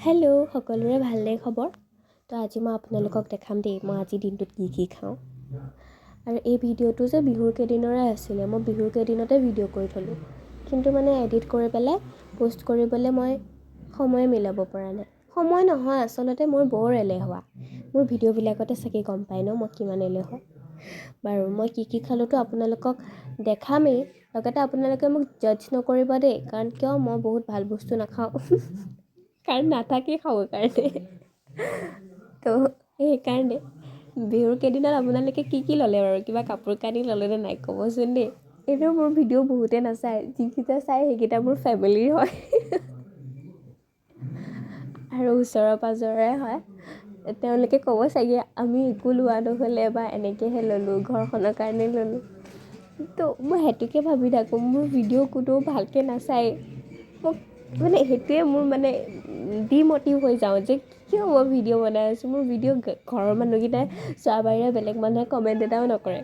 Hello' সকলোৰে ভালনে খবৰ? তো আজি মই আপোনালোকক দেখাম দেই মই আজি দিনটোত কি খাওঁ। আৰু এই ভিডিঅ'টো যে বিহুৰ কেইদিনৰে আছিলে, মই বিহুৰ কেইদিনতে ভিডিঅ' কৰি থ'লোঁ, কিন্তু মানে এডিট কৰি পেলাই পোষ্ট কৰিবলৈ মই সময় মিলাব পৰা নাই। সময় নহয়, আচলতে মই বৰ এলেহুৱা। মোৰ ভিডিঅ'বিলাকতে চাগে গম পায় ন মই কিমান এলেহুৱা। বাৰু মই কি খালোঁতো আপোনালোকক দেখামেই, লগতে আপোনালোকে মোক জাজ নকৰিব দেই, কাৰণ কিয় মই বহুত ভাল বস্তু নাখাওঁ কাৰণ নাথাকে খাব কাৰণে। তো সেইকাৰণে বিহুৰ কেইদিনত আপোনালোকে কি ল'লে বাৰু? কিবা কাপোৰ কানি ল'লেনে নাই ক'বচোন দেই। এনেও মোৰ ভিডিঅ' বহুতে নাচায়, যিকেইটা চায় সেইকেইটা মোৰ ফেমিলিৰ হয় আৰু ওচৰৰ পাজৰে হয়। তেওঁলোকে ক'ব চাগে আমি একো লোৱা নহ'লে বা এনেকৈহে ল'লোঁ, ঘৰখনৰ কাৰণে ল'লোঁ। তো মই সেইটোকে ভাবি থাকোঁ, মোৰ ভিডিঅ' কোনো ভালকৈ নাচায়। মোক মানে সেইটোৱে মোৰ মানে ডিম'টিভ হৈ যাওঁ যে কিয় মই ভিডিঅ' বনাই আছোঁ। মোৰ ভিডিঅ' ঘৰৰ মানুহকেইটাই চোৱা বাহিৰে বেলেগ মানুহে কমেণ্ট এটাও নকৰে,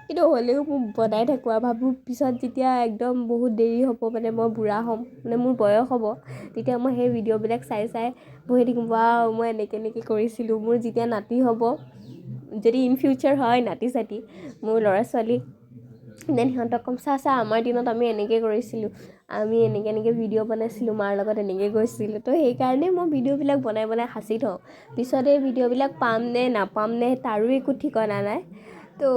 কিন্তু হ'লেও মই বনাই থাকোঁ আৰু ভাবোঁ পিছত যেতিয়া একদম বহুত দেৰি হ'ব, মানে মই বুঢ়া হ'ম, মানে মোৰ বয়স হ'ব, তেতিয়া মই সেই ভিডিঅ'বিলাক চাই বহি থাকিম, ৱাও মই এনেকৈ কৰিছিলোঁ। মোৰ যেতিয়া নাতি হ'ব, যদি ইন ফিউচাৰ হয় নাতি চাতি মোৰ ল'ৰা ছোৱালী, দেন সিহঁতক ক'ম চা আমাৰ দিনত আমি এনেকৈ কৰিছিলোঁ, আমি এনেকৈ ভিডিঅ' বনাইছিলোঁ, মাৰ লগত এনেকৈ গৈছিলোঁ। তো সেইকাৰণে মই ভিডিঅ'বিলাক বনাই সাঁচি থওঁ। পিছত এই ভিডিঅ'বিলাক পাম নে নাপাম নে তাৰো একো ঠিকনা নাই। তো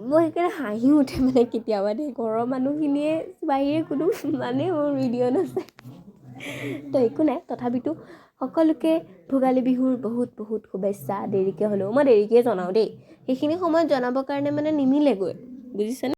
মই সেইকাৰণে হাঁহি উঠে মানে কেতিয়াবা দেই, ঘৰৰ মানুহখিনিয়ে বাহিৰে কোনো মানে মোৰ ভিডিঅ' নাচায়। তো একো নাই, তথাপিতো সকলোকে ভোগালী বিহুৰ বহুত শুভেচ্ছা। দেৰিকৈ হ'লেও মই দেৰিকৈ জনাওঁ দেই, সেইখিনি সময়ত জনাবৰ কাৰণে মানে নিমিলেগৈ, বুজিছেনে?